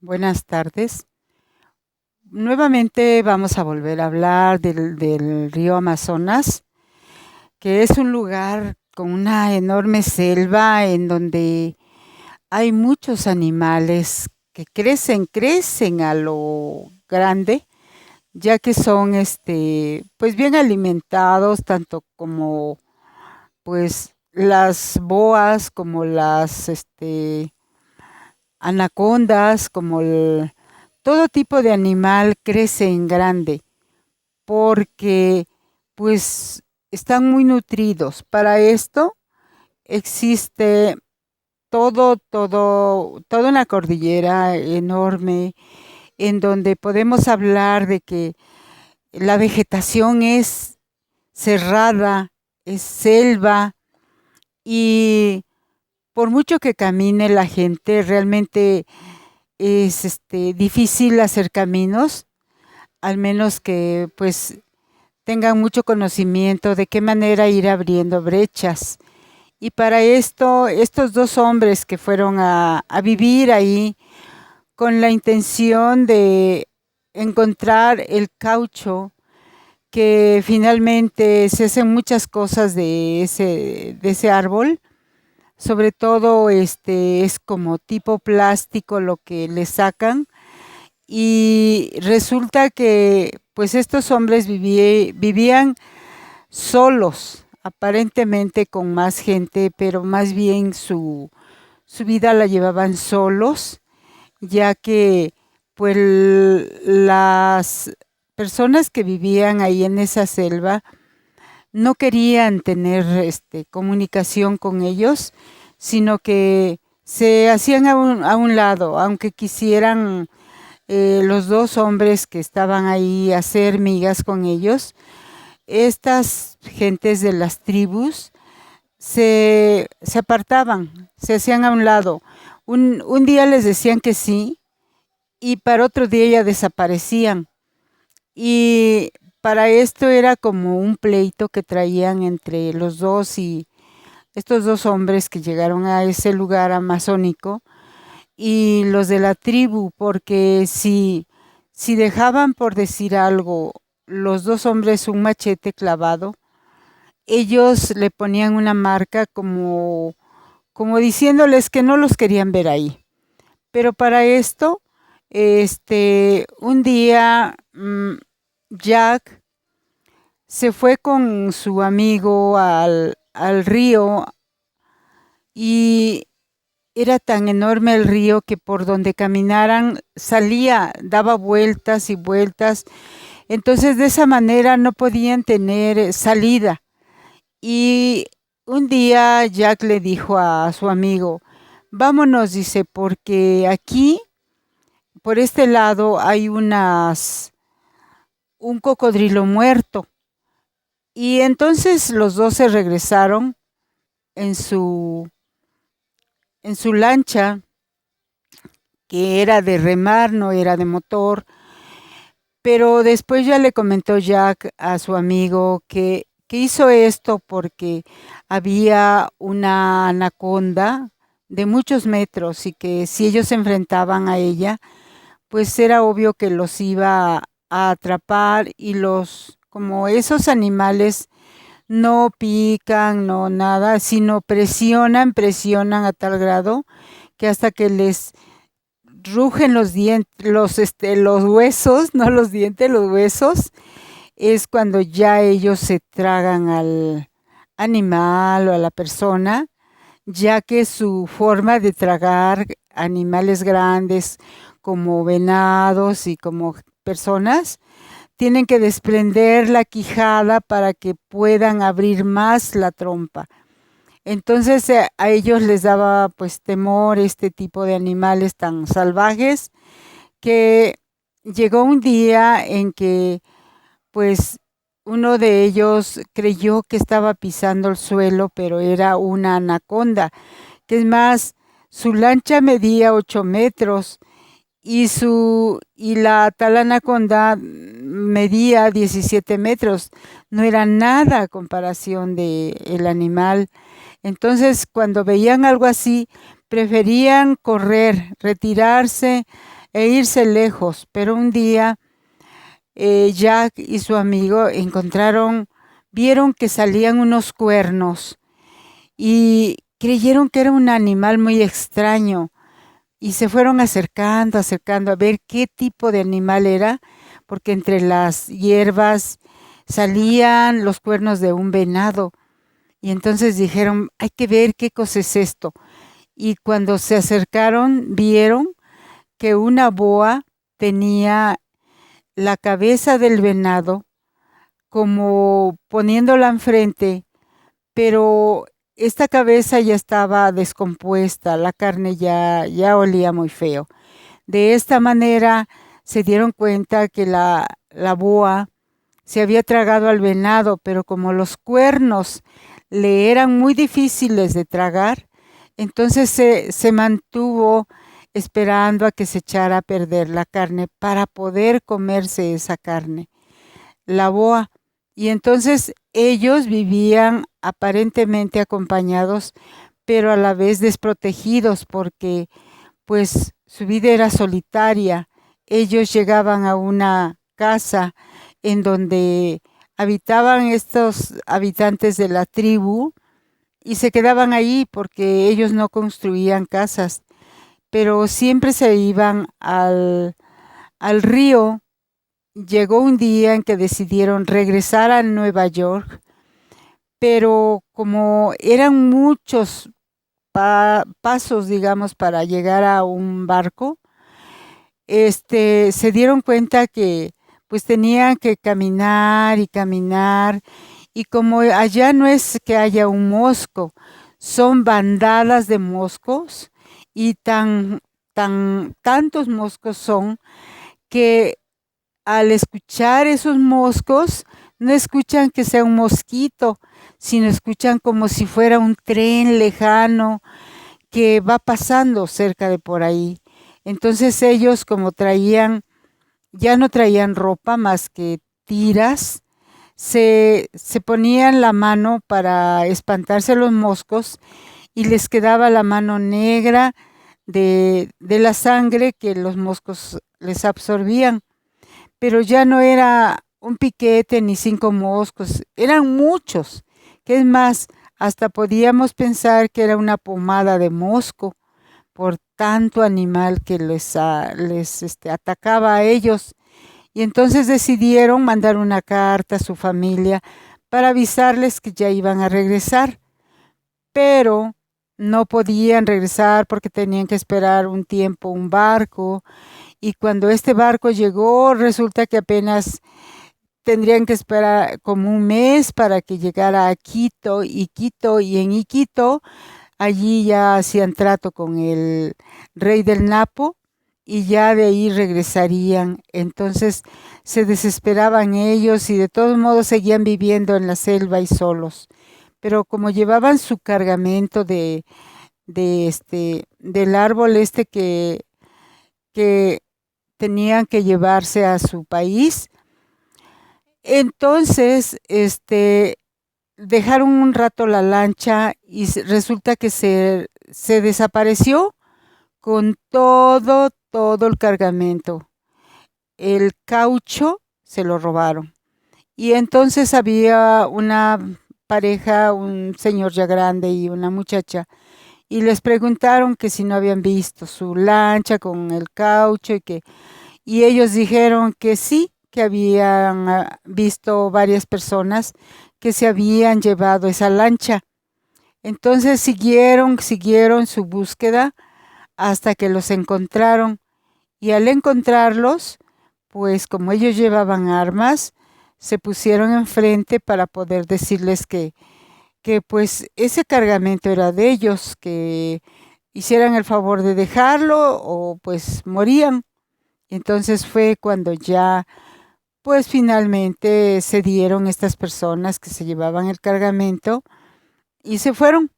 Buenas tardes. Nuevamente vamos a volver a hablar del río Amazonas, que es un lugar con una enorme selva en donde hay muchos animales que crecen a lo grande, ya que son pues bien alimentados, tanto como pues las boas, como las anacondas, como todo tipo de animal crece en grande porque pues están muy nutridos. Para esto existe toda una cordillera enorme en donde podemos hablar de que la vegetación es cerrada, es selva y por mucho que camine la gente, realmente es difícil hacer caminos, al menos que pues tengan mucho conocimiento de qué manera ir abriendo brechas. Y para esto, estos dos hombres que fueron a vivir ahí con la intención de encontrar el caucho, que finalmente se hacen muchas cosas de ese árbol, sobre todo es como tipo plástico lo que le sacan y resulta que pues estos hombres vivían solos, aparentemente con más gente, pero más bien su vida la llevaban solos, ya que pues las personas que vivían ahí en esa selva no querían tener comunicación con ellos, sino que se hacían a un lado, aunque quisieran los dos hombres que estaban ahí hacer migas con ellos. Estas gentes de las tribus se apartaban, se hacían a un lado. Un día les decían que sí y para otro día ya desaparecían. Y para esto era como un pleito que traían entre los dos y estos dos hombres que llegaron a ese lugar amazónico y los de la tribu, porque si dejaban por decir algo los dos hombres un machete clavado, ellos le ponían una marca como diciéndoles que no los querían ver ahí. Pero para esto, un día Jack se fue con su amigo al río y era tan enorme el río que por donde caminaran salía, daba vueltas y vueltas. Entonces de esa manera no podían tener salida. Y un día Jack le dijo a su amigo, vámonos, dice, porque aquí, por este lado, hay un cocodrilo muerto. Y entonces los dos se regresaron en en su lancha, que era de remar, no era de motor. Pero después ya le comentó Jack a su amigo que hizo esto porque había una anaconda de muchos metros y que si ellos se enfrentaban a ella, pues era obvio que los iba a atrapar y como esos animales no pican, no nada, sino presionan a tal grado que hasta que les rugen los dientes, los huesos, no los dientes, los huesos, es cuando ya ellos se tragan al animal o a la persona, ya que su forma de tragar animales grandes como venados y como personas, tienen que desprender la quijada para que puedan abrir más la trompa. Entonces a ellos les daba pues temor este tipo de animales tan salvajes que llegó un día en que pues uno de ellos creyó que estaba pisando el suelo, pero era una anaconda, que es más, su lancha medía 8 metros y la tal anaconda medía 17 metros. No era nada a comparación de el animal. Entonces, cuando veían algo así, preferían correr, retirarse, e irse lejos. Pero un día Jack y su amigo vieron que salían unos cuernos y creyeron que era un animal muy extraño y se fueron acercando, acercando a ver qué tipo de animal era, porque entre las hierbas salían los cuernos de un venado. Y entonces dijeron, hay que ver qué cosa es esto. Y cuando se acercaron, vieron que una boa tenía la cabeza del venado como poniéndola enfrente, pero esta cabeza ya estaba descompuesta, la carne ya olía muy feo. De esta manera se dieron cuenta que la boa se había tragado al venado, pero como los cuernos le eran muy difíciles de tragar, entonces se mantuvo esperando a que se echara a perder la carne para poder comerse esa carne, la boa. Y entonces ellos vivían aparentemente acompañados, pero a la vez desprotegidos porque pues su vida era solitaria. Ellos llegaban a una casa en donde habitaban estos habitantes de la tribu y se quedaban ahí porque ellos no construían casas, pero siempre se iban al río. Llegó un día en que decidieron regresar a Nueva York, pero como eran muchos pasos, digamos, para llegar a un barco, se dieron cuenta que pues tenían que caminar y caminar, y como allá no es que haya un mosco, son bandadas de moscos, y tantos moscos son que al escuchar esos moscos, no escuchan que sea un mosquito, sino escuchan como si fuera un tren lejano que va pasando cerca de por ahí. Entonces ellos como ya no traían ropa más que tiras, se ponían la mano para espantarse los moscos y les quedaba la mano negra de la sangre que los moscos les absorbían. Pero ya no era un piquete ni 5 moscos, eran muchos, que es más, hasta podíamos pensar que era una pomada de mosco por tanto animal que les atacaba a ellos. Y entonces decidieron mandar una carta a su familia para avisarles que ya iban a regresar, pero no podían regresar porque tenían que esperar un tiempo un barco, y cuando este barco llegó resulta que apenas tendrían que esperar como un mes para que llegara a Quito, y en Iquito allí ya hacían trato con el rey del Napo y ya de ahí regresarían. Entonces se desesperaban ellos y de todos modos seguían viviendo en la selva y solos. Pero como llevaban su cargamento del árbol que tenían que llevarse a su país, entonces dejaron un rato la lancha y resulta que se desapareció con todo el cargamento. El caucho se lo robaron. Y entonces había una pareja, un señor ya grande y una muchacha, y les preguntaron que si no habían visto su lancha con el caucho y ellos dijeron que sí, que habían visto varias personas que se habían llevado esa lancha. Entonces siguieron su búsqueda hasta que los encontraron, y al encontrarlos, pues como ellos llevaban armas, se pusieron enfrente para poder decirles que pues ese cargamento era de ellos, que hicieran el favor de dejarlo o pues morían. Entonces fue cuando ya pues finalmente se dieron estas personas que se llevaban el cargamento y se fueron